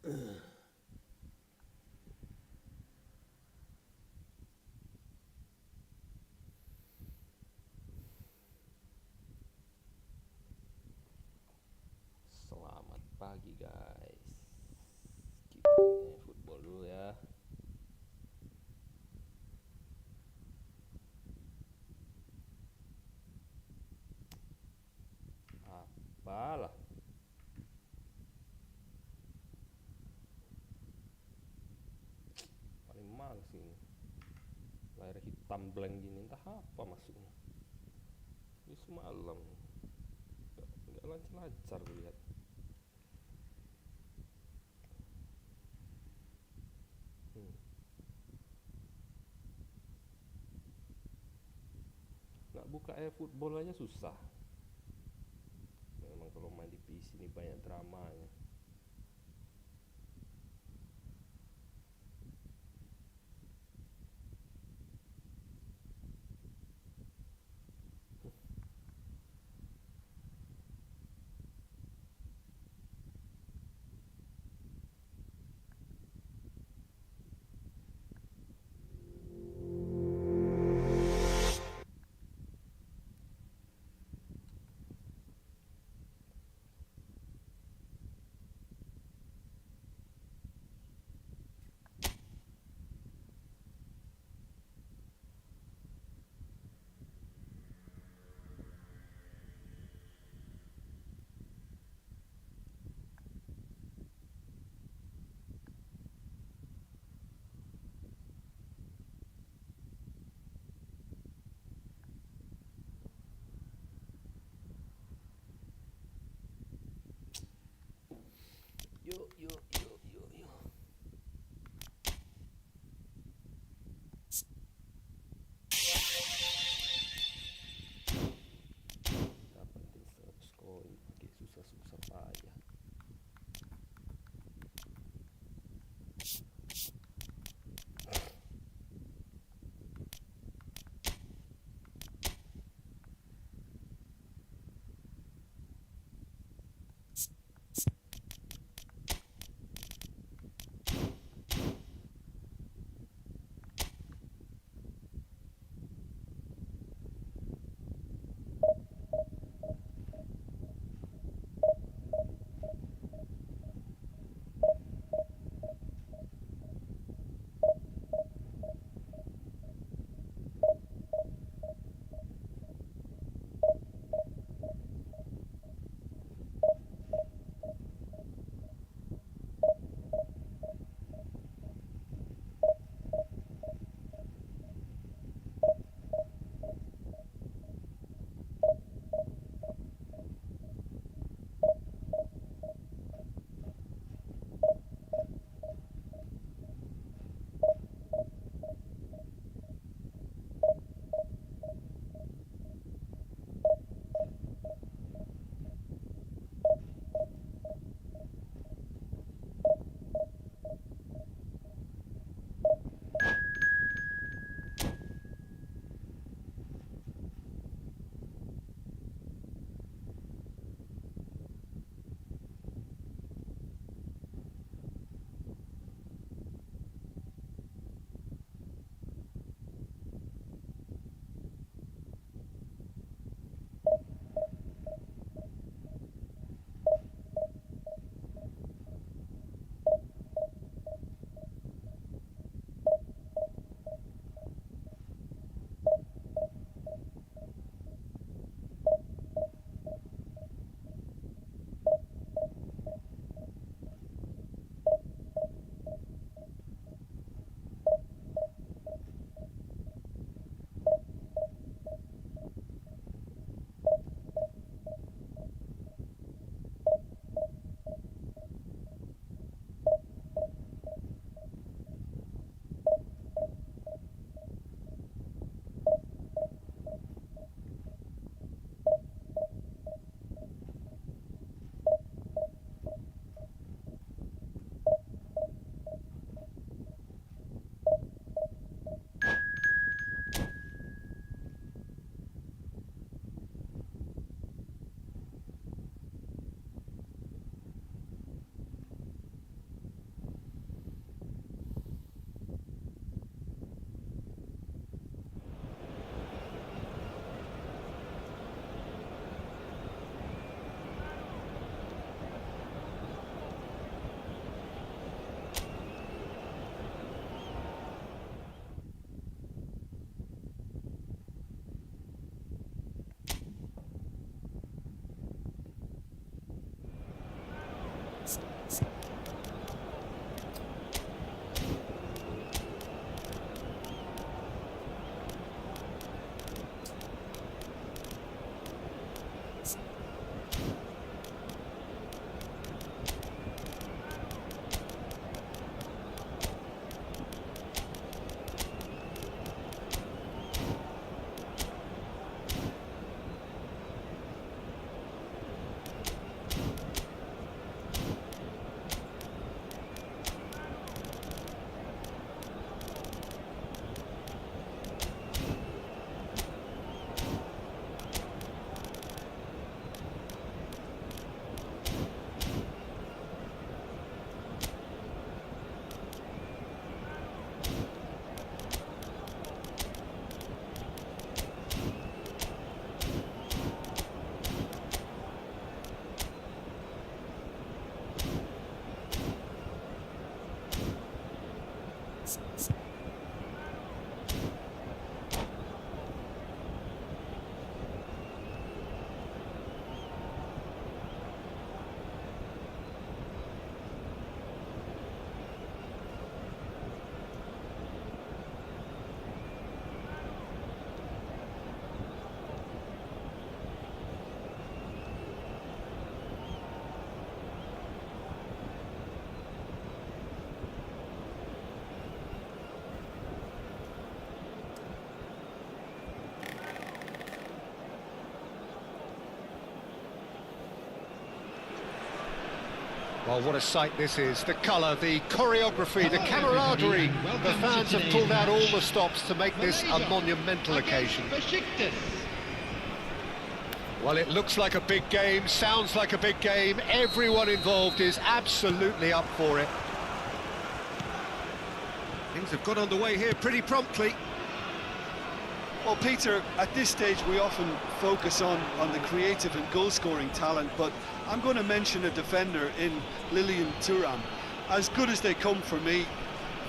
Selamat pagi guys. Kita football dulu ya. Apalah, paling males ini. Layar hitam blank gini entah apa maksudnya. Ini semalam nggak lancar-lancar lihat. Hmm. Nggak buka football aja susah. Memang kalau main di PC ini banyak dramanya. Well, what a sight this is. The colour, the choreography, the camaraderie. The fans have pulled out all the stops to make this a monumental occasion. Well, it looks like a big game, sounds like a big game. Everyone involved is absolutely up for it. Things have got underway here pretty promptly. Well, Peter, at this stage we often focus on the creative and goal-scoring talent, but I'm going to mention a defender in Lilian Thuram. As good as they come for me,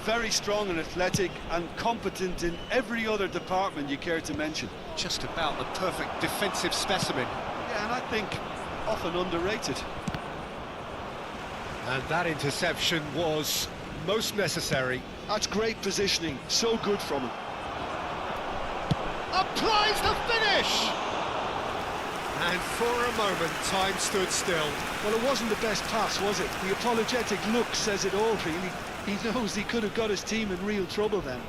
very strong and athletic and competent in every other department you care to mention. Just about the perfect defensive specimen. Yeah, and I think often underrated. And that interception was most necessary. That's great positioning, so good from him. Applies the finish! And for a moment, time stood still. Well, it wasn't the best pass, was it? The apologetic look says it all, really. He knows he could have got his team in real trouble then.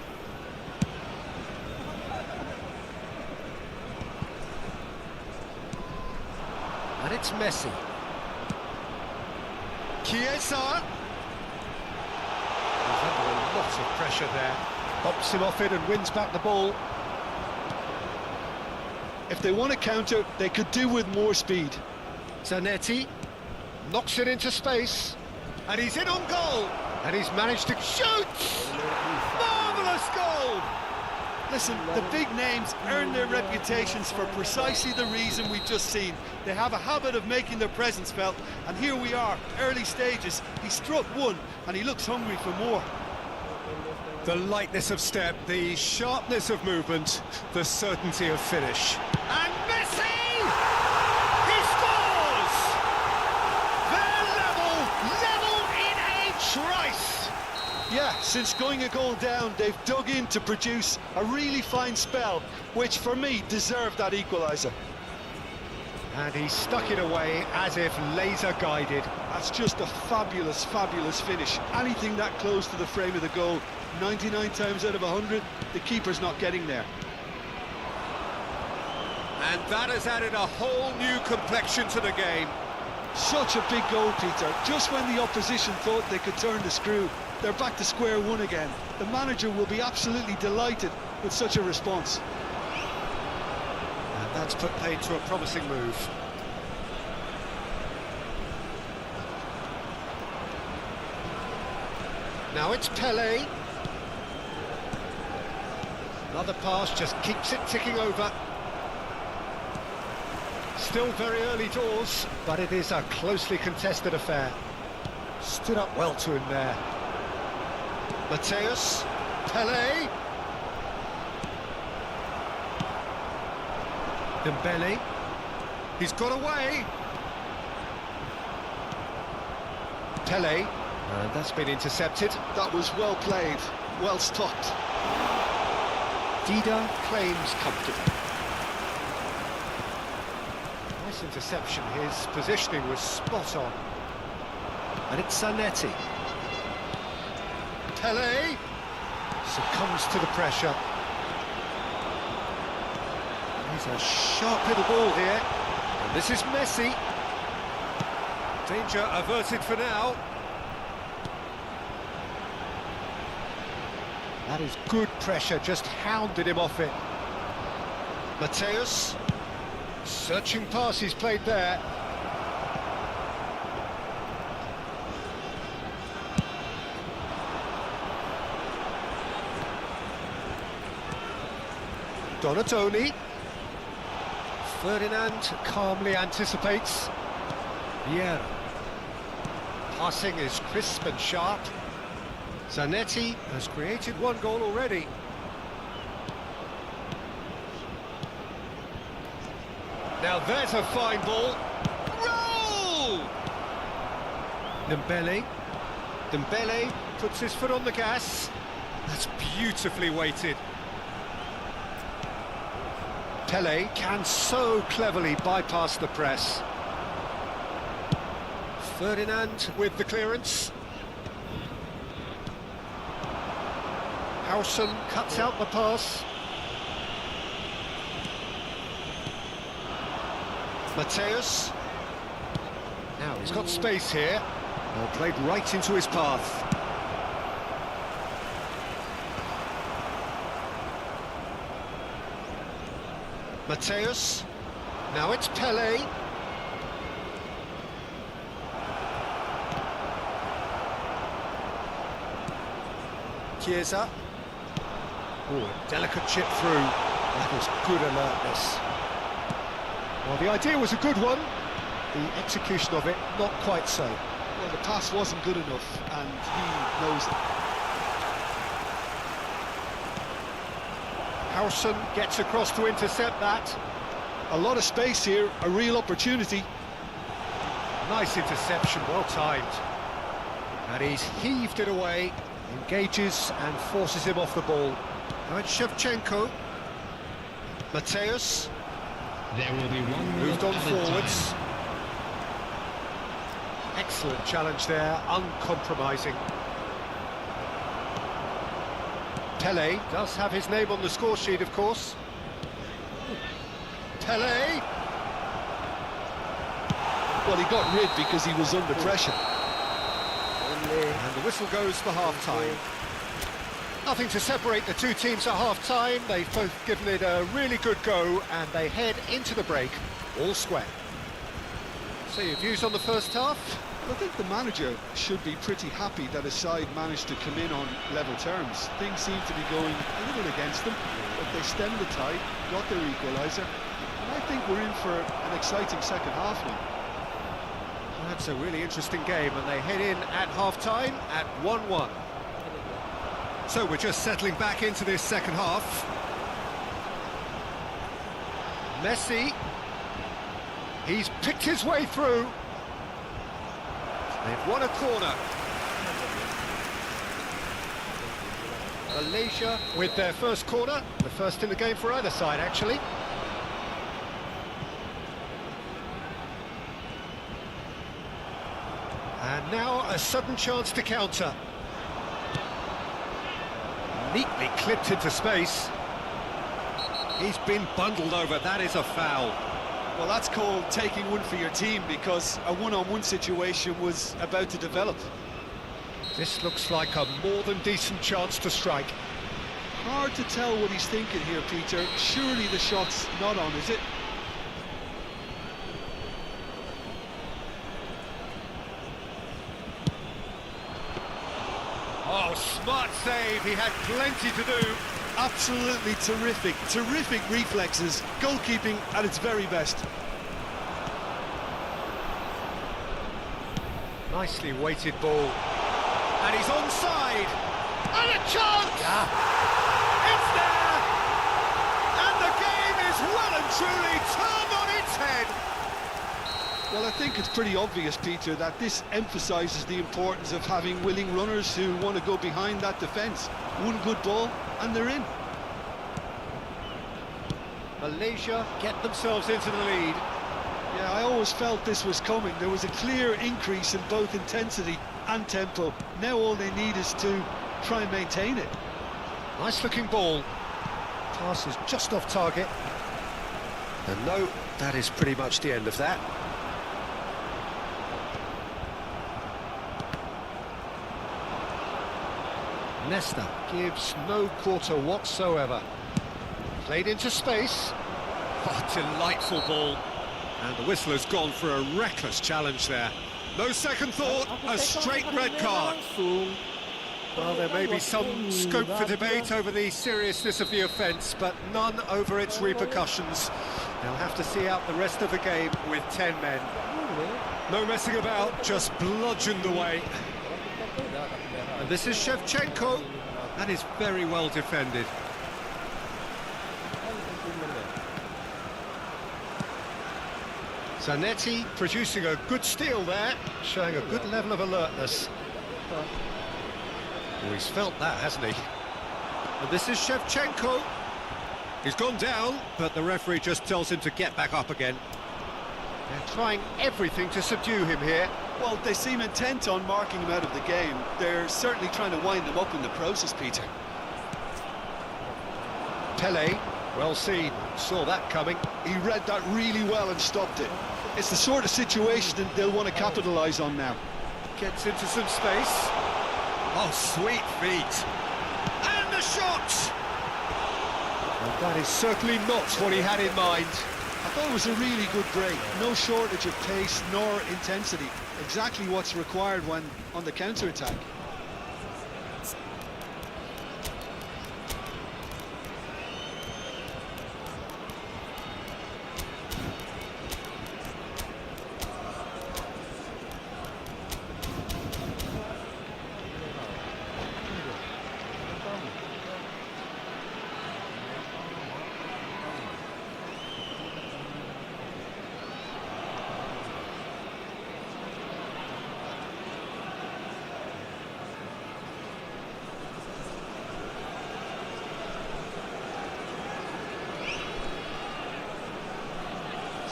And it's Messi. Chiesa! He's under a lot of pressure there. Pops him off it and wins back the ball. If they want to counter, they could do with more speed. Zanetti knocks it into space. And he's in on goal. And he's managed to shoot! Marvellous goal! Listen, the big names earn their reputations for precisely the reason we've just seen. They have a habit of making their presence felt, and here we are, early stages. He struck one, and he looks hungry for more. The lightness of step, the sharpness of movement, the certainty of finish. And Messi! He scores! They're level in a trice! Yeah, since going a goal down, they've dug in to produce a really fine spell, which for me deserved that equaliser. And he stuck it away as if laser guided. That's just a fabulous, fabulous finish. Anything that close to the frame of the goal, 99 times out of 100, the keeper's not getting there. And that has added a whole new complexion to the game. Such a big goal, Peter. Just when the opposition thought they could turn the screw, they're back to square one again. The manager will be absolutely delighted with such a response. And that's put paid to a promising move. Now it's Pelé. Another pass just keeps it ticking over. Still very early doors, but it is a closely contested affair. Stood up well to him there. Mateus, Pelé. Dembele. He's got away. Pelé. And that's been intercepted. That was well played, well stopped. Dida claims comfortably. Nice interception, his positioning was spot on. And it's Zanetti. Pelé succumbs to the pressure. He's a sharp little ball here. And this is Messi. Danger averted for now. That is good pressure, just hounded him off it. Mateus, searching pass he's played there. Donatoni. Ferdinand calmly anticipates. Biar. Passing is crisp and sharp. Zanetti has created one goal already. Now there's a fine ball. Roll! Dembele. Dembele puts his foot on the gas. That's beautifully weighted. Pelé can so cleverly bypass the press. Ferdinand with the clearance. Howson cuts out the pass. Mateus. Now he's got space here. Well, played right into his path. Mateus. Now it's Pele. Chiesa. Oh, delicate chip through. That was good alertness. Well, the idea was a good one. The execution of it, not quite so. Well, the pass wasn't good enough, and he knows it. Howson gets across to intercept that. A lot of space here, a real opportunity. Nice interception, well timed. And he's heaved it away, engages and forces him off the ball. Now it's Shevchenko. Mateus. There will be one Moved on added forwards. time. Excellent challenge there, uncompromising. Pele does have his name on the score sheet, of course. Pele. Well, he got rid because he was under pressure. And the whistle goes for half-time. Nothing to separate the two teams at half-time. They've both given it a really good go, and they head into the break all square. So your views on the first half? I think the manager should be pretty happy that his side managed to come in on level terms. Things seem to be going a little against them, but they stemmed the tide, got their equaliser, and I think we're in for an exciting second half now. That's a really interesting game, and they head in at half-time at 1-1. So we're just settling back into this second half. Messi. He's picked his way through. They've won a corner. Malaysia with their first corner, the first in the game for either side, actually. And now a sudden chance to counter. Neatly clipped into space. He's been bundled over, that is a foul. Well, that's called taking one for your team, because a one-on-one situation was about to develop. This looks like a more than decent chance to strike. Hard to tell what he's thinking here, Peter. Surely the shot's not on, is it? Oh, smart save, he had plenty to do. Absolutely terrific, terrific reflexes, goalkeeping at its very best. Nicely weighted ball. And he's onside. And a chance! Yeah. It's there! And the game is well and truly turned on its head. Well, I think it's pretty obvious, Peter, that this emphasises the importance of having willing runners who want to go behind that defence. One good ball, and they're in. Malaysia get themselves into the lead. Yeah, I always felt this was coming. There was a clear increase in both intensity and tempo. Now all they need is to try and maintain it. Nice looking ball. Pass is just off target. And no, that is pretty much the end of that. Nesta gives no quarter whatsoever. Played into space. Oh, delightful ball. And the whistle has gone for a reckless challenge there. No second thought, a straight red card. Well, there may be some scope for debate over the seriousness of the offence, but none over its repercussions. They'll have to see out the rest of the game with 10 men. No messing about, just bludgeoned away. And this is Shevchenko. That is very well defended. Zanetti producing a good steal there, showing a good level of alertness. Oh, he's felt that, hasn't he? And this is Shevchenko. He's gone down, but the referee just tells him to get back up again. They're trying everything to subdue him here. Well, they seem intent on marking him out of the game. They're certainly trying to wind him up in the process, Peter. Pele, well seen, saw that coming. He read that really well and stopped it. It's the sort of situation that they'll want to capitalise on now. Gets into some space. Oh, sweet feet. And the shot! And that is certainly not what he had in mind. I thought it was a really good break. No shortage of pace nor intensity. Exactly what's required when on the counter-attack.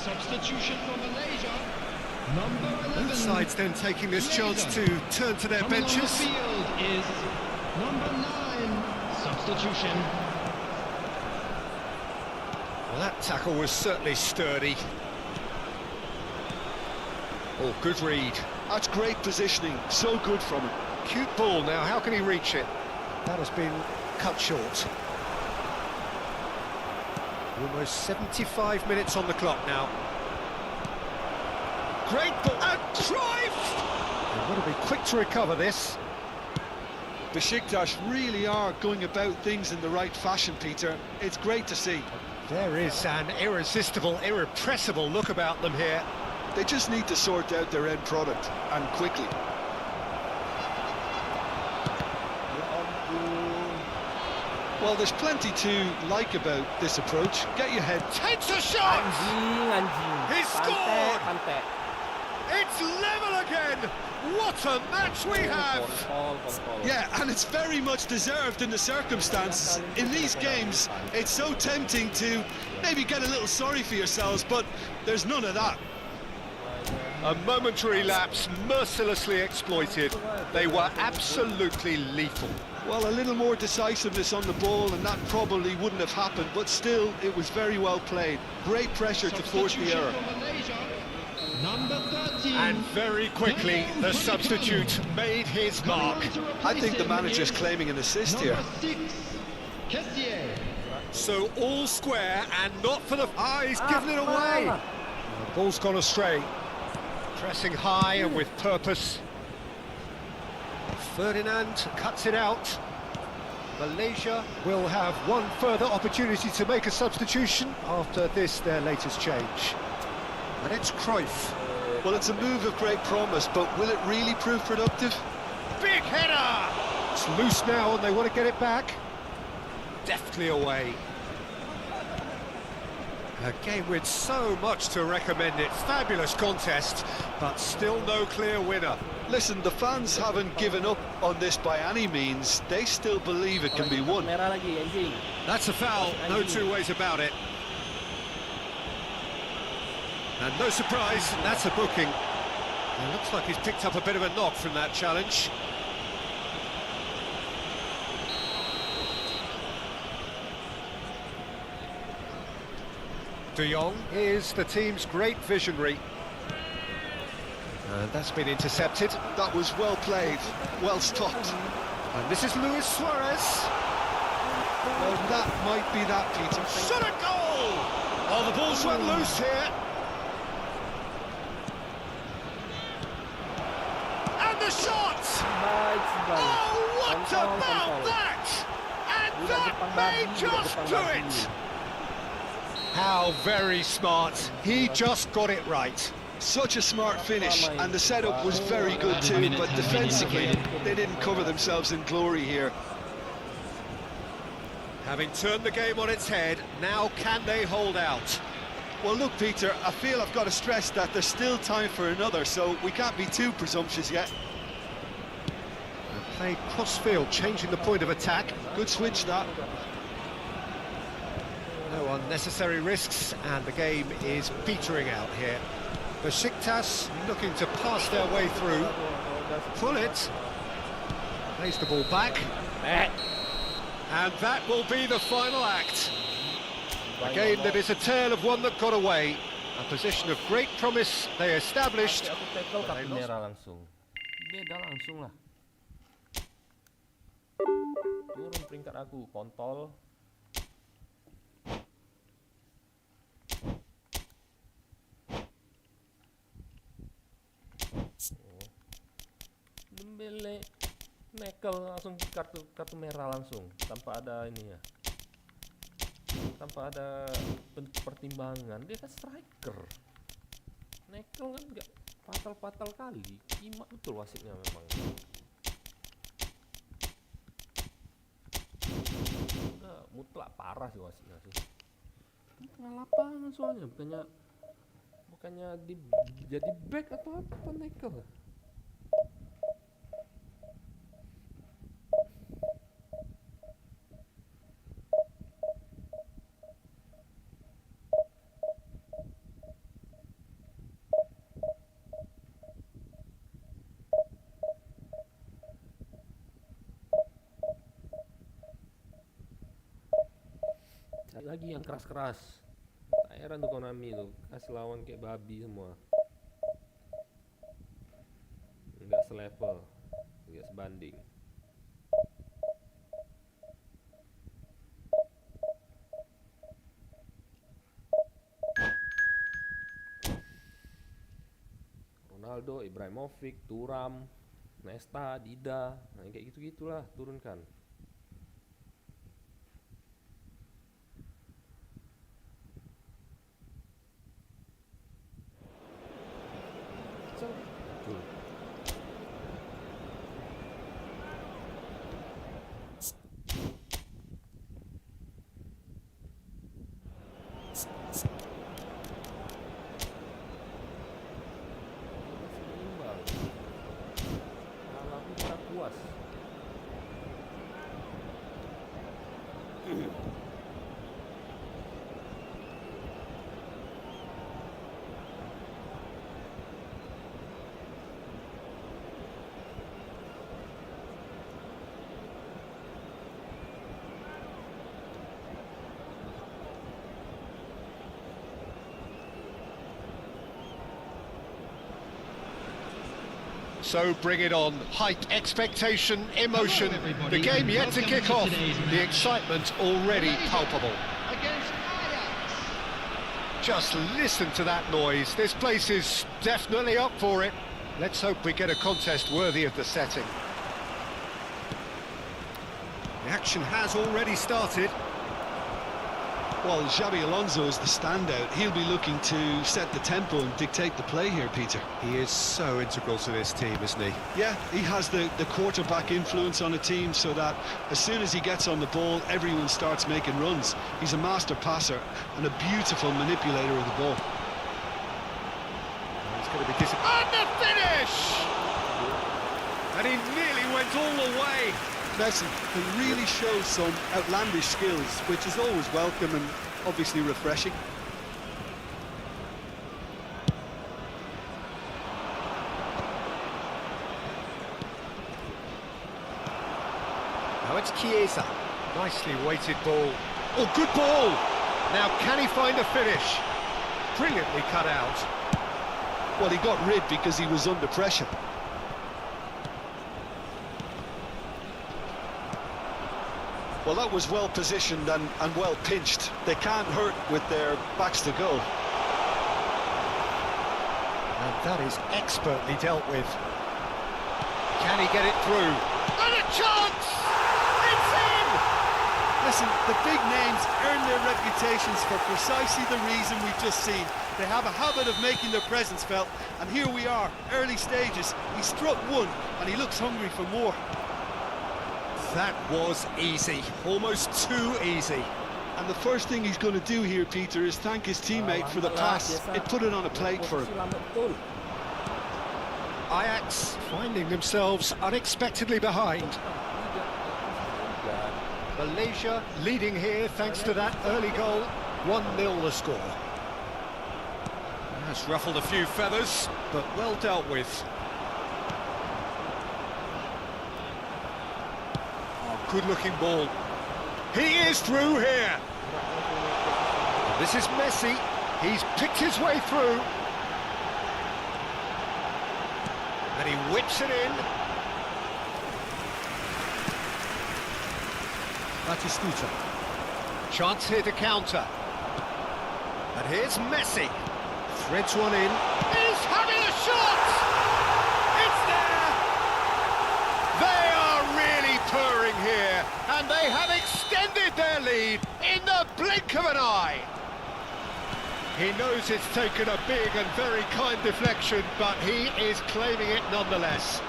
Substitution for Malaysia. Number 11. Both sides then taking this chance to turn to their Coming on the benches. field is number 9. Substitution. Well, that tackle was certainly sturdy. Oh, good read. That's great positioning. So good from him. Cute ball now, how can he reach it? That has been cut short. Almost 75 minutes on the clock now. Great ball, and Cruyff! They've got to be quick to recover this. Besiktas really are going about things in the right fashion, Peter. It's great to see. There is an irresistible, irrepressible look about them here. They just need to sort out their end product, and quickly. Well, there's plenty to like about this approach. Get your head. Takes a shot! Anjing. He scored! Pantai. It's level again! What a match we have! Kontol. Yeah, and it's very much deserved in the circumstances. In these games, it's so tempting to maybe get a little sorry for yourselves, but there's none of that. A momentary lapse mercilessly exploited. They were absolutely lethal. Well, a little more decisiveness on the ball, and that probably wouldn't have happened, but still, it was very well played. Great pressure to force the error. Substitution for Malaysia. Number 13. And very quickly, the substitute made his mark. I think the manager's claiming an assist here. Number 6. Kessier. So all square and not for the... Ah, he's given it away. The ball's gone astray. Pressing high and with purpose. Ferdinand cuts it out. Malaysia will have one further opportunity to make a substitution after this, their latest change. And it's Cruyff. Well, it's a move of great promise, but will it really prove productive? Big header! It's loose now and they want to get it back. Deftly away. A game with so much to recommend it. Fabulous contest, but still no clear winner. Listen, the fans haven't given up on this by any means. They still believe it can be won. Merah lagi, anjing. That's a foul, no two ways about it. And no surprise, that's a booking. It looks like he's picked up a bit of a knock from that challenge. De Jong is the team's great visionary. And that's been intercepted. That was well played, well stopped. And this is Luis Suarez. Well, that might be that, Peter. Shot a goal! Oh, the ball's run loose here. And the shot! Oh, what about that? And that may just do it! How very smart. He just got it right. Such a smart finish, and the setup was very good too, but defensively, they didn't cover themselves in glory here. Having turned the game on its head, now can they hold out? Well, look, Peter, I feel I've got to stress that there's still time for another, so we can't be too presumptuous yet. Played cross-field, changing the point of attack. Good switch, that. No unnecessary risks, and the game is petering out here. Besiktas looking to pass their way through. Pull it. Plays the ball back. And that will be the final act. A game that is a tale of one that got away. A position of great promise they established. Aku tackle tapi merah langsung. beda langsung lah. Turun peringkat aku, kontol. Dembele nekel langsung kartu merah langsung tanpa ada ini ya. Tanpa ada pertimbangan, dia kan striker. Nekel kan nggak fatal kali, kimak betul wasitnya memang. Udah mutlak parah sih wasitnya sih. Tengah lapangan soalnya, bukannya jadi back atau apa Nekel. Cari lagi yang keras-keras. Tak heran tuh Konami tuh, kasih lawan kayak babi semua. Enggak selevel, enggak sebanding. Ronaldo, Ibrahimovic, Thuram, Nesta, Dida, nah kayak gitu-gitulah turunkan. Betul. Seimbang. Kalah pun kita puas. So bring it on. Hype, expectation, emotion. Hello, everybody. The game yet to Welcome kick to off. today's The match. excitement already Malaysia palpable. Against Ajax. Just listen to that noise. This place is definitely up for it. Let's hope we get a contest worthy of the setting. The action has already started. Well, Xabi Alonso is the standout. He'll be looking to set the tempo and dictate the play here, Peter. He is so integral to this team, isn't he? Yeah, he has the quarterback influence on a team so that as soon as he gets on the ball, everyone starts making runs. He's a master passer and a beautiful manipulator of the ball. He's going to be disappointed. And the finish! And he nearly went all the way. Messi can really show some outlandish skills, which is always welcome and obviously refreshing. Now it's Chiesa. Nicely weighted ball. Oh, good ball! Now can he find a finish? Brilliantly cut out. Well, he got rid because he was under pressure. Well, that was well positioned and well pinched. They can't hurt with their backs to goal. And that is expertly dealt with. Can he get it through? And a chance! It's in! Listen, the big names earn their reputations for precisely the reason we've just seen. They have a habit of making their presence felt, and here we are, early stages. He struck one, and he looks hungry for more. That was easy, almost too easy. And the first thing he's going to do here, Peter, is thank his teammate for the pass. It put it on a plate for him. Ajax finding themselves unexpectedly behind. Malaysia leading here thanks to that early goal. 1-0 the score. That's ruffled a few feathers, but well dealt with. Good looking ball. He is through here. This is Messi. He's picked his way through. And he whips it in. Batistuta. Chance here to counter. And here's Messi. Threads one in. He's having a shot! It's there! They are really purring here, and they have extended their lead in the blink of an eye. He knows it's taken a big and very kind deflection, but he is claiming it nonetheless.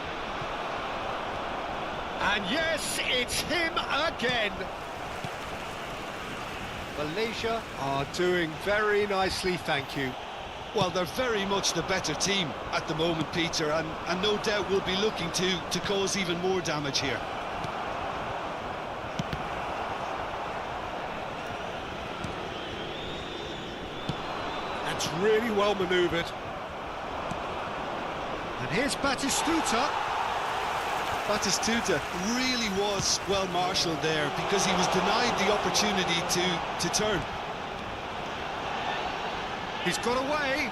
And yes, it's him again. Malaysia are doing very nicely, thank you. Well, they're very much the better team at the moment, Peter, and no doubt will be looking to cause even more damage here. That's really well manoeuvred. And here's Batistuta. Batistuta really was well marshalled there because he was denied the opportunity to turn. He's got away.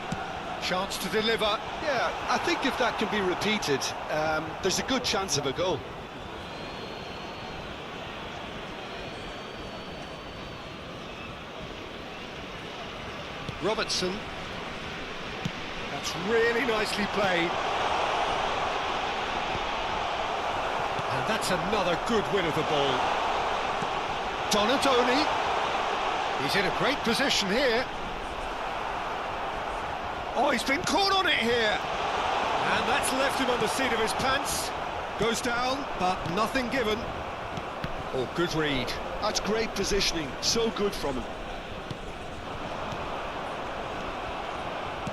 Chance to deliver. Yeah, I think if that can be repeated, there's a good chance of a goal. Robertson. That's really nicely played. And that's another good win of the ball. Donatoni. He's in a great position here. Oh, he's been caught on it here. And that's left him on the seat of his pants. Goes down, but nothing given. Oh, good read. That's great positioning. So good from him.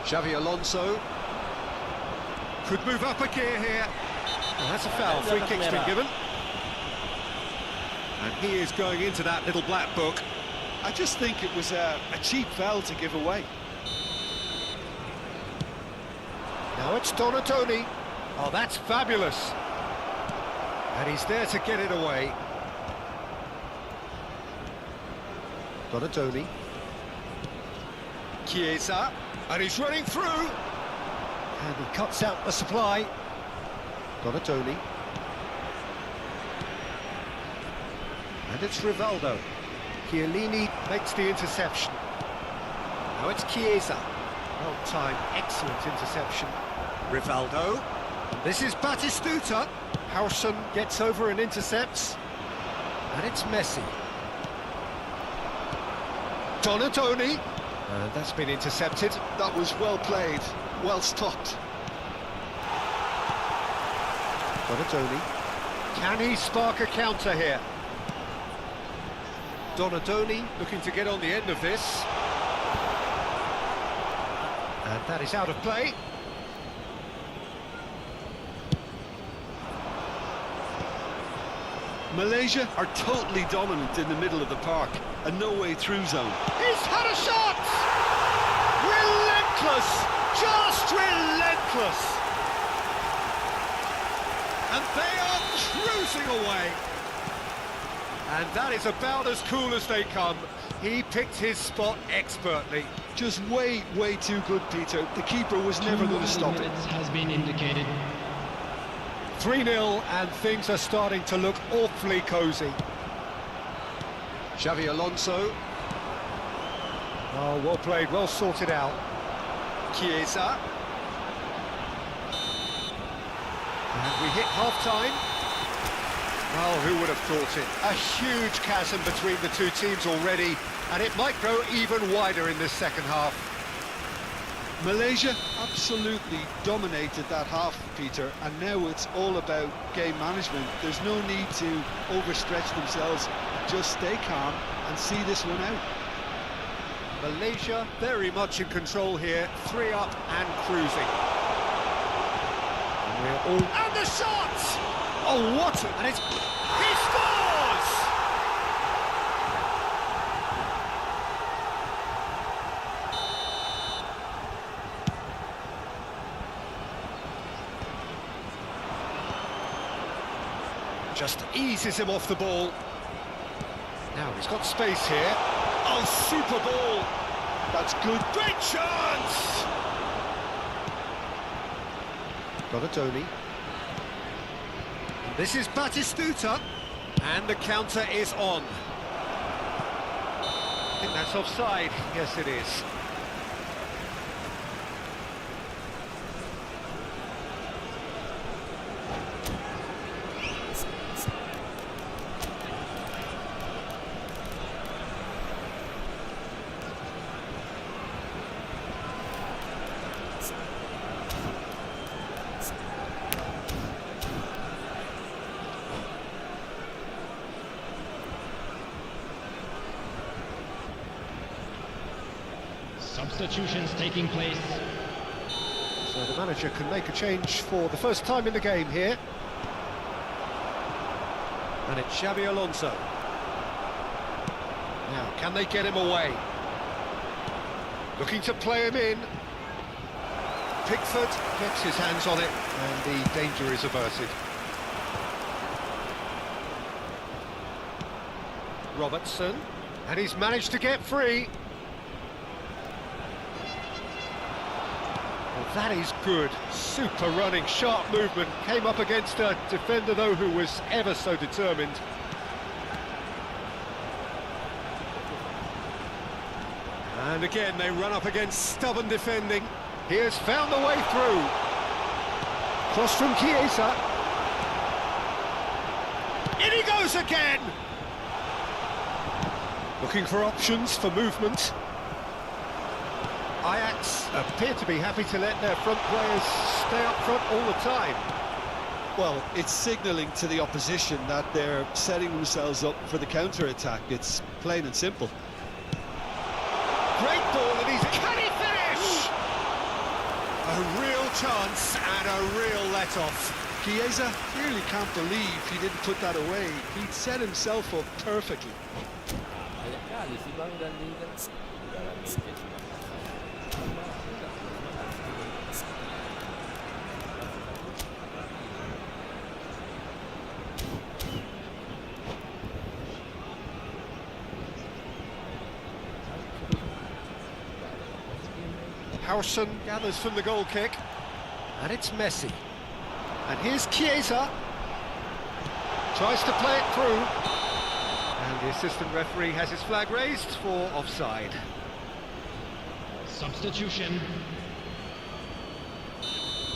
Xavi Alonso. Could move up a gear here. Oh, that's a foul. Free kick's been given. And he is going into that little black book. I just think it was a cheap foul to give away. Now it's Donatoni. Oh, that's fabulous. And he's there to get it away. Donatoni. Chiesa. And he's running through. And he cuts out the supply. Donatoni. And it's Rivaldo. Chiellini makes the interception. Now it's Chiesa. Well-timed, excellent interception. Rivaldo. This is Batistuta. Howson gets over and intercepts. And it's Messi. Donatoni. And that's been intercepted. That was well played, well stopped. Donatoni. Can he spark a counter here? Donatoni looking to get on the end of this. And that is out of play. Malaysia are totally dominant in the middle of the park, a no-way through zone. He's had a shot! Relentless! Just relentless! And they are cruising away. And that is about as cool as they come. He picked his spot expertly. Just way too good, Peter. The keeper was never going to stop it. Has been indicated. 3-0 and things are starting to look awfully cosy. Xavi Alonso. Oh, well played, well sorted out. Chiesa. And we hit half-time. Well, who would have thought it? A huge chasm between the two teams already, and it might grow even wider in this second half. Malaysia absolutely dominated that half, Peter, and now it's all about game management. There's no need to overstretch themselves. Just stay calm and see this one out. Malaysia very much in control here, 3 up and cruising. And we're all... And the shot! Oh, what? And it's... He scores! Just eases him off the ball. Now he's got space here. Oh, super ball! That's good. Great chance! Got a Tony. This is Batistuta, and the counter is on. I think that's offside. Yes, it is. Substitutions taking place. So the manager can make a change for the first time in the game here. And it's Xabi Alonso. Now, can they get him away? Looking to play him in. Pickford gets his hands on it, and the danger is averted. Robertson, and he's managed to get free. Well, that is good. Super running, sharp movement. Came up against a defender, though, who was ever so determined. And again, they run up against stubborn defending. He has found the way through. Cross from Chiesa. In he goes again! Looking for options for movement. Ajax appear to be happy to let their front players stay up front all the time. Well, it's signalling to the opposition that they're setting themselves up for the counter-attack. It's plain and simple. Great ball, and can he finish? A real chance and a real let-off. Chiesa really can't believe he didn't put that away. He'd set himself up perfectly. Banyak kali sih bang gantikan dalam mikir. Harrison gathers from the goal kick, and it's Messi. And here's Chiesa. Tries to play it through. And the assistant referee has his flag raised for offside. Substitution.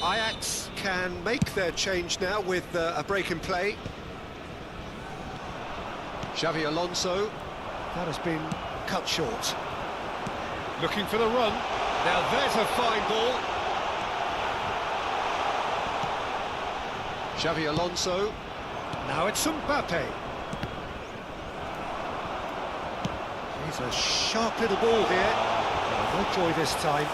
Ajax can make their change now with a break in play. Xabi Alonso. That has been cut short. Looking for the run. Now there's a fine ball. Xabi Alonso. Now it's Mbappe. He's a sharp little ball here. No joy this time.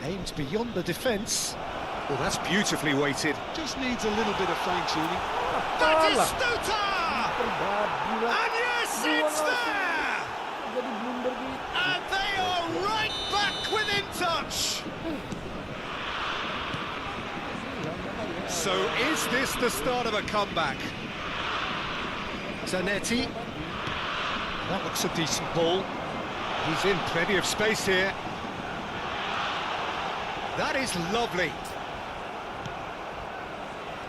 Aimed beyond the defence. Well, that's beautifully weighted. Just needs a little bit of fine-tuning. Batistuta! And yes, it's there! And they are right back within touch! So is this the start of a comeback? Zanetti. That looks a decent ball. He's in plenty of space here. That is lovely.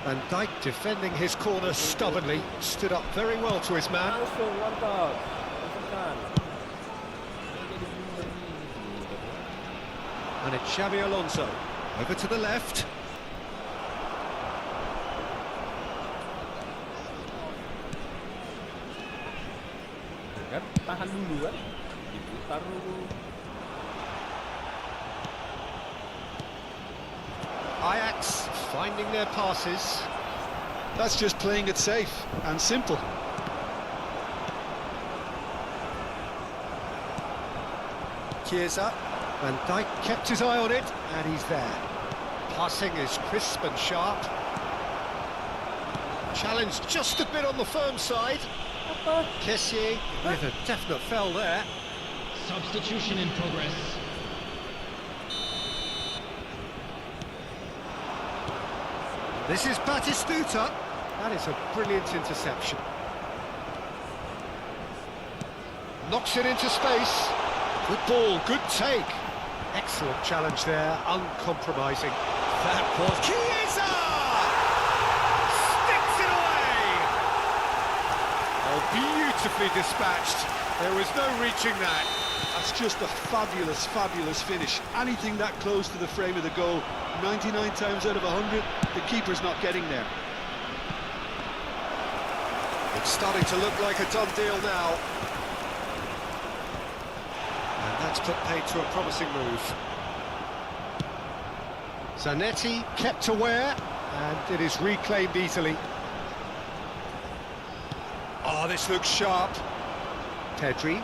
Van Dijk defending his corner stubbornly, stood up very well to his man. Langsung mantap. Tekan. And it's Xabi Alonso. Over to the left. Kan tahan dulu kan. Diputar dulu. Ajax finding their passes. That's just playing it safe and simple. Chiesa. Van Dijk kept his eye on it, and he's there. Passing is crisp and sharp. Challenge just a bit on the firm side. Kessié with a definite foul there. Substitution in progress. This is Batistuta. That is a brilliant interception. Knocks it into space. Good ball, good take. Excellent challenge there, uncompromising. That was Chiesa! Sticks it away! Oh, beautifully dispatched. There was no reaching that. That's just a fabulous, fabulous finish. Anything that close to the frame of the goal, 99 times out of 100, the keeper's not getting there. It's starting to look like a done deal now. And that's put paid to a promising move. Zanetti kept aware, and it is reclaimed easily. Oh, this looks sharp. Pedri.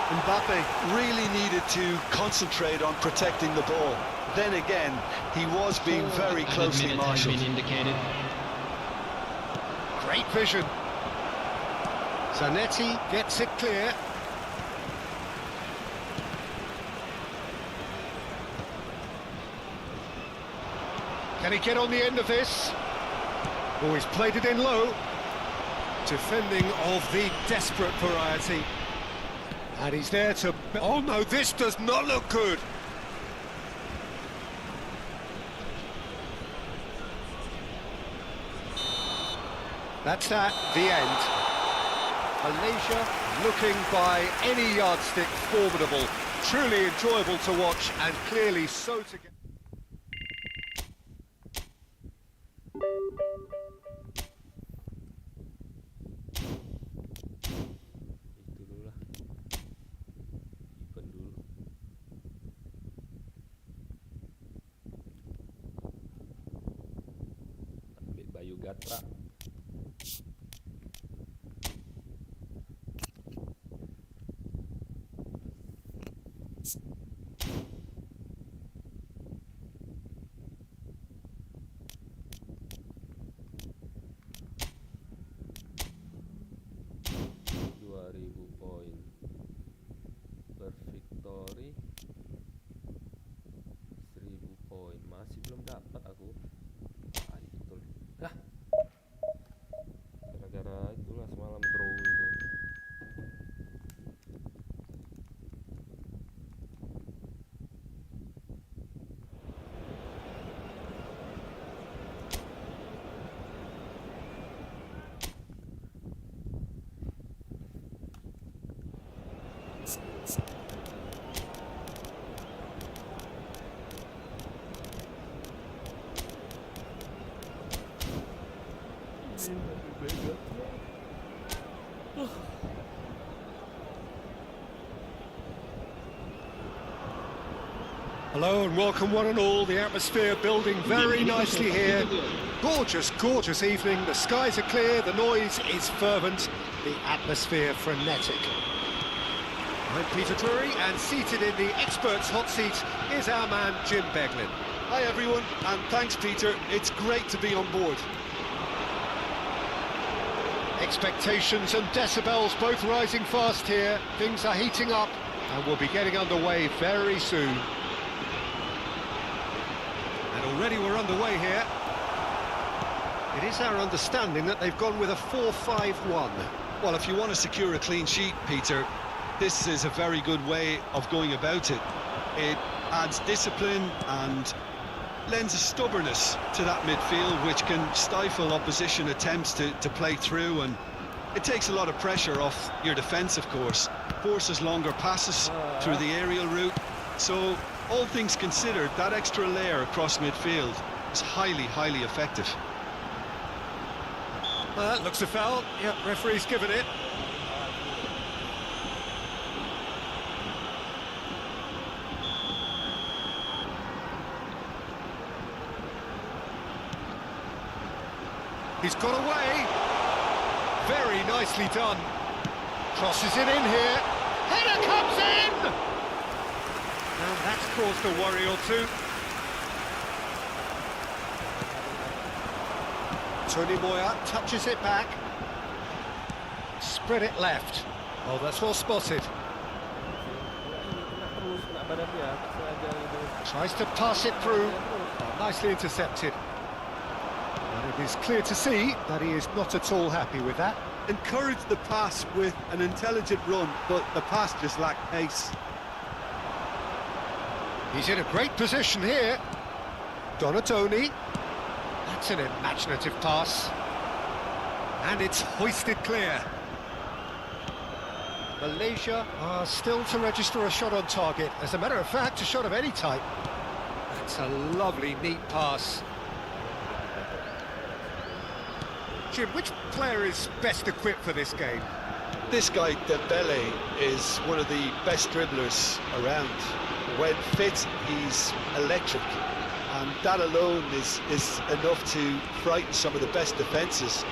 Mbappe really needed to concentrate on protecting the ball. Then again, he was being very closely marshalled. Indicated. Great vision. Zanetti gets it clear. Can he get on the end of this? Oh, he's played it in low. Defending of the desperate variety. And he's there to... Oh no, this does not look good. That's that, the end. Malaysia looking by any yardstick formidable. Truly enjoyable to watch and clearly so to get... Itu dulu lah. Event dulu. Ambil Bayu Gatra. Victory 1000 poin. Masih belum dapat aku. Betul. Gara-gara itulah semalam draw itu. Hello and welcome one and all. The atmosphere building very nicely here. Gorgeous, gorgeous evening. The skies are clear, the noise is fervent, the atmosphere frenetic. I'm Peter Drury, and seated in the experts' hot seat is our man Jim Beglin. Hi everyone, and thanks Peter, it's great to be on board. Expectations and decibels both rising fast here. Things are heating up and we'll be getting underway very soon. And already we're underway here. It is our understanding that they've gone with a 4-5-1. Well, if you want to secure a clean sheet, Peter, this is a very good way of going about it. It adds discipline and lends a stubbornness to that midfield, which can stifle opposition attempts to play through, and it takes a lot of pressure off your defence, of course. Forces longer passes through the aerial route. So, all things considered, that extra layer across midfield is highly, highly effective. That looks a foul. Yep, referee's given it. He's got away. Very nicely done. Crosses it in here. Header comes in! And that's caused a worry or two. Tony Moya touches it back. Spread it left. Oh, that's well spotted. badan dia sengaja gitu. Tries to pass it through. Nicely intercepted. And it is clear to see that he is not at all happy with that. Encouraged the pass with an intelligent run, but the pass just lacked pace. He's in a great position here. Donatoni. That's an imaginative pass. And it's hoisted clear. Malaysia are still to register a shot on target. As a matter of fact, a shot of any type. That's a lovely, neat pass. Jim, which player is best equipped for this game? This guy, Dembele, is one of the best dribblers around. When fit, he's electric, and that alone is enough to frighten some of the best defences.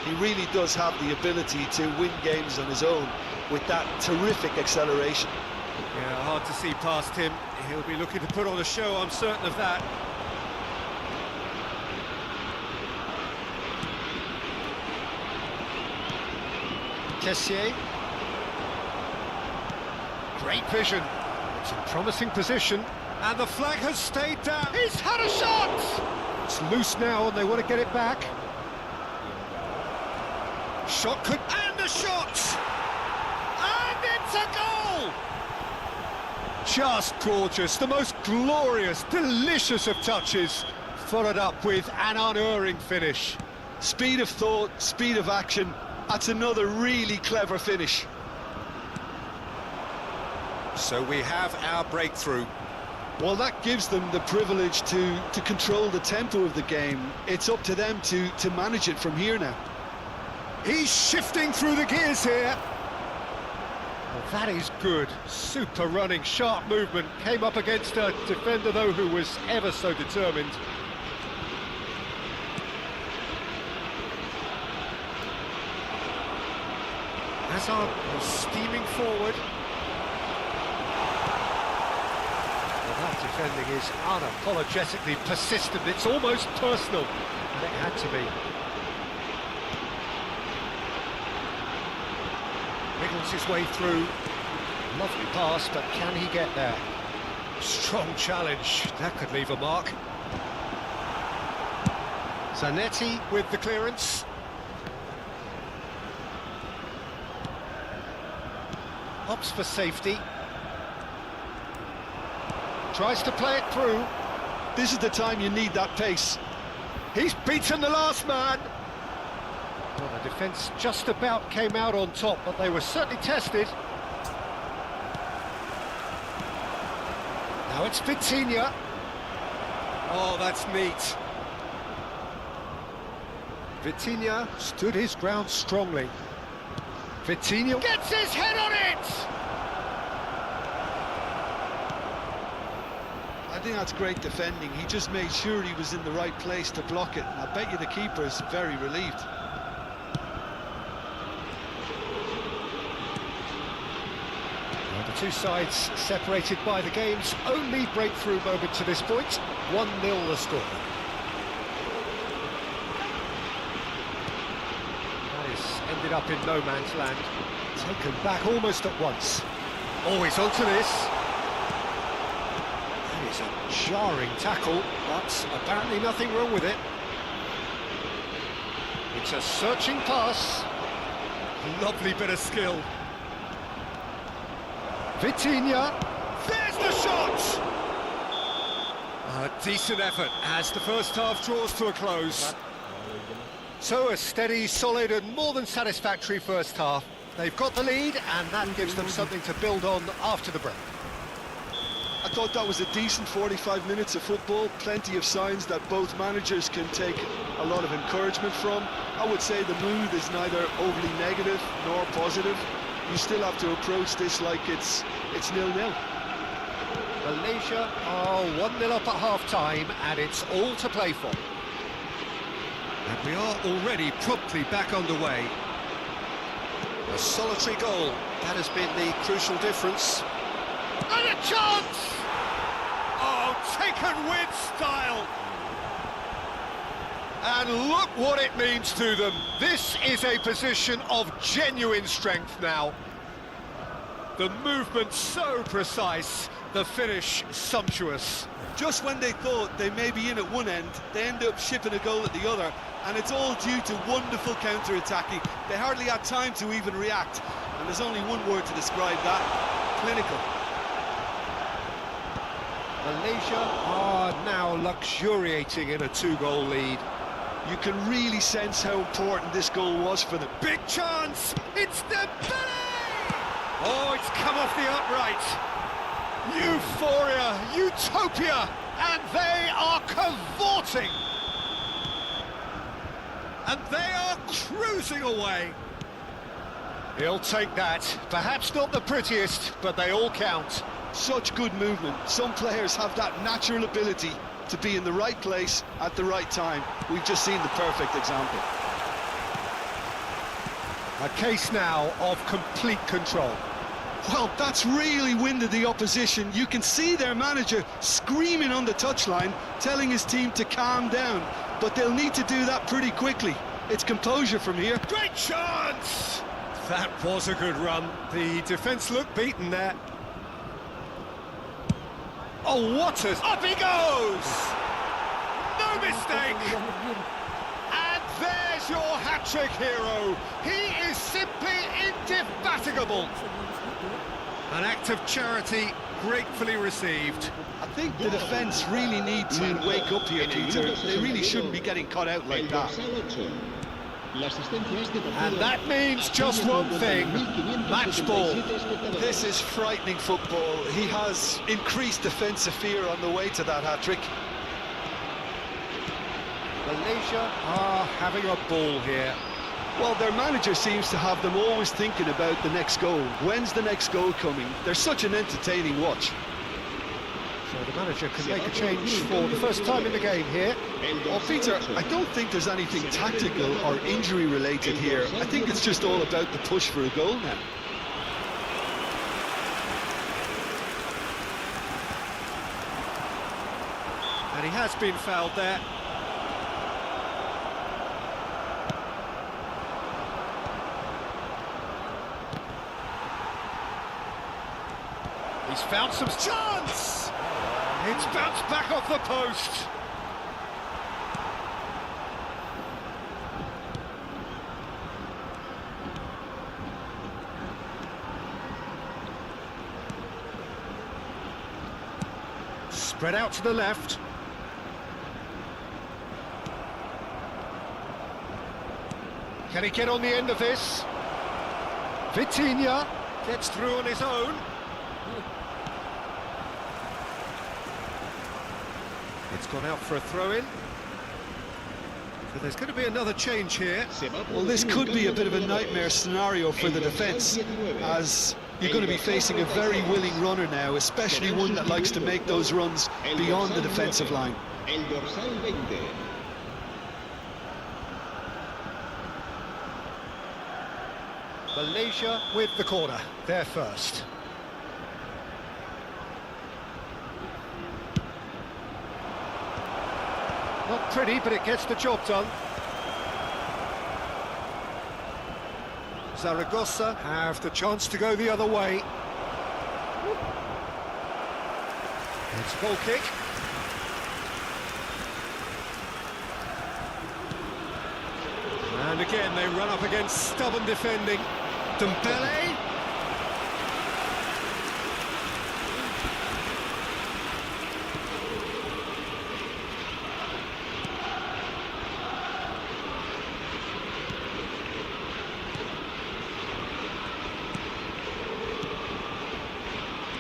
He really does have the ability to win games on his own with that terrific acceleration. Yeah, hard to see past him. He'll be looking to put on a show, I'm certain of that. Tessier. Great vision. It's a promising position. And the flag has stayed down. He's had a shot! It's loose now and they want to get it back. Shot could... And a shot! And it's a goal! Just gorgeous. The most glorious, delicious of touches. Followed up with an unerring finish. Speed of thought, speed of action. That's another really clever finish. So we have our breakthrough. Well, that gives them the privilege to control the tempo of the game. It's up to them to manage it from here now. He's shifting through the gears here. Well, that is good. Super running, sharp movement. Came up against a defender, though, who was ever so determined. Hazard was steaming forward. Well, that defending is unapologetically persistent. It's almost personal, and it had to be. Wiggles his way through. Lovely pass, but can he get there? Strong challenge. That could leave a mark. Zanetti with the clearance. Opts for safety. Tries to play it through. This is the time you need that pace. He's beaten the last man. Well, the defence just about came out on top, but they were certainly tested. Now it's Vitinha. Oh, that's neat. Vitinha stood his ground strongly. Vitinha gets his head on it! I think that's great defending. He just made sure he was in the right place to block it. And I bet you the keeper's very relieved. Well, the two sides separated by the game's only breakthrough moment to this point. 1-0 the score. Ended up in no man's land. Taken back almost at once. Always onto this. That is a jarring tackle, but apparently nothing wrong with it. It's a searching pass. Lovely bit of skill. Vitinha. There's the shot! A decent effort as the first half draws to a close. So a steady, solid and more than satisfactory first half. They've got the lead and that gives them something to build on after the break. I thought that was a decent 45 minutes of football. Plenty of signs that both managers can take a lot of encouragement from. I would say the mood is neither overly negative nor positive. You still have to approach this like it's 0-0. Malaysia are 1-0 up at half-time and it's all to play for. And we are already promptly back underway. A solitary goal, that has been the crucial difference. And a chance! Oh, taken with style! And look what it means to them. This is a position of genuine strength now. The movement so precise, the finish sumptuous. Just when they thought they may be in at one end, they end up shipping a goal at the other, and it's all due to wonderful counter-attacking. They hardly had time to even react, and there's only one word to describe that: clinical. Malaysia are now luxuriating in a 2-goal lead. You can really sense how important this goal was for them. Big chance! It's Dembele! Oh, it's come off the upright. Euphoria, utopia, and they are cavorting. And they are cruising away. He'll take that. Perhaps not the prettiest, but they all count. Such good movement. Some players have that natural ability to be in the right place at the right time. We've just seen the perfect example. A case now of complete control. Well, that's really winded the opposition. You can see their manager screaming on the touchline, telling his team to calm down. But they'll need to do that pretty quickly. It's composure from here. Great chance! That was a good run. The defence looked beaten there. Oh, what a... Up he goes! No mistake! And there's your hat-trick hero. He is simply indefatigable. An act of charity gratefully received. I think the defence really need to wake up here, Peter. They really shouldn't be getting caught out like that. And that means just one thing: match ball. This is frightening football. He has increased defensive fear on the way to that hat-trick. Malaysia are having a ball here. Well, their manager seems to have them always thinking about the next goal. When's the next goal coming? They're such an entertaining watch. So the manager can make a change for the first time in the game here. Well, Peter, I don't think there's anything tactical or injury related here. I think it's just all about the push for a goal now. And he has been fouled there. He's found some chance! It's bounced back off the post. Spread out to the left. Can he get on the end of this? Vitinha gets through on his own. It's gone out for a throw-in. So there's going to be another change here. Well, this could be a bit of a nightmare scenario for the defence, as you're going to be facing a very willing runner now, especially one that likes to make those runs beyond the defensive line. Malaysia with the corner, they're first. Not pretty, but it gets the job done. Zaragoza have the chance to go the other way. It's a goal kick. And again, they run up against stubborn defending. Dembele.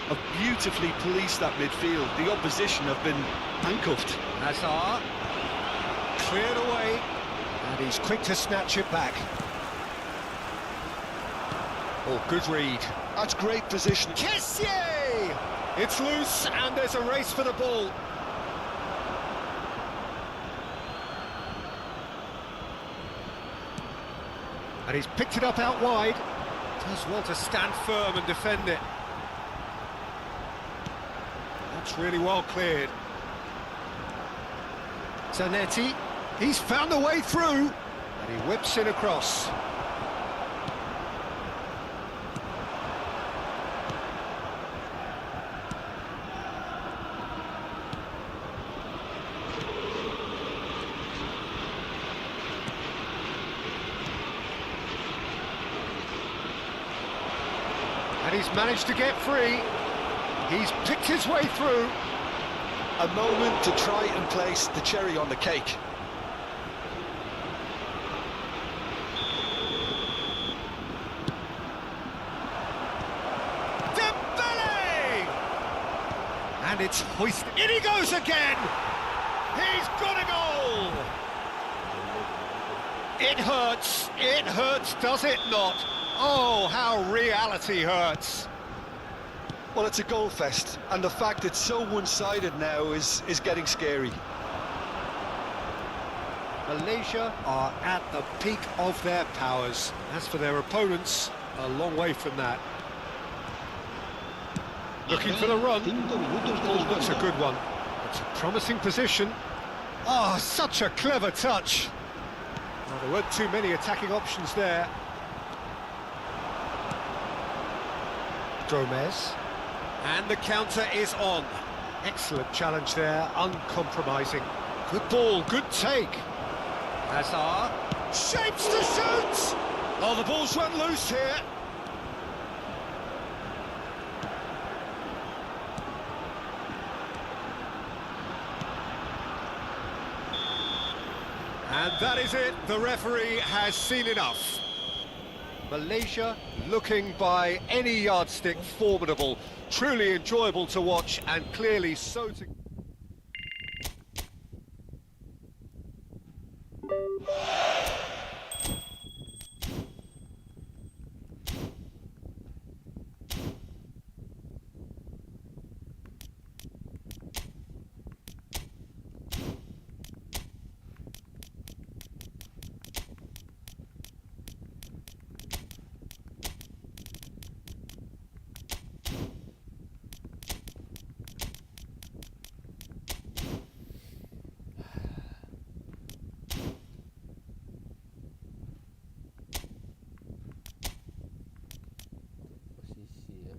Have beautifully policed that midfield. The opposition have been handcuffed. Hazard. Cleared away. And he's quick to snatch it back. Oh, good read. That's great position. Kessié! It's loose and there's a race for the ball. And he's picked it up out wide. Does want to stand firm and defend it. That's really well cleared. Zanetti, he's found a way through. And he whips it across. And he's managed to get free. He's picked his way through. A moment to try and place the cherry on the cake. And it's hoisted. In he goes again! He's got a goal! It hurts, does it not? Oh, how reality hurts. Well, it's a goal fest, and the fact it's so one-sided now is getting scary. Malaysia are at the peak of their powers. As for their opponents, a long way from that. Looking for the run. Oh, that's a good one. It's a promising position. Oh, such a clever touch. Well, there weren't too many attacking options there. Gomez. And the counter is on. Excellent challenge there, uncompromising. Good ball, good take. Hazard. Shapes to shoot! Oh, the ball's run loose here. And that is it, the referee has seen enough. Malaysia looking by any yardstick formidable, truly enjoyable to watch and clearly so to... Posisi ya.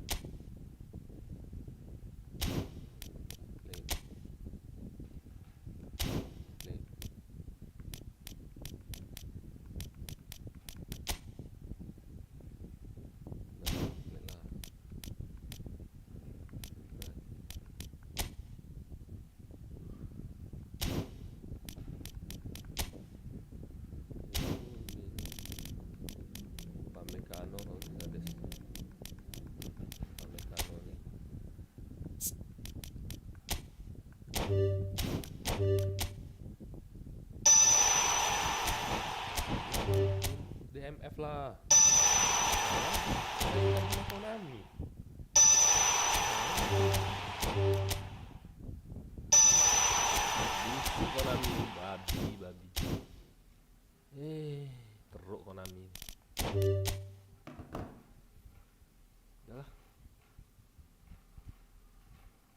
Pamecano kalau bisa deh. Pamecano nih. DMF lah. Sama Konami. Busuk Konami, babi. Teruk Konami.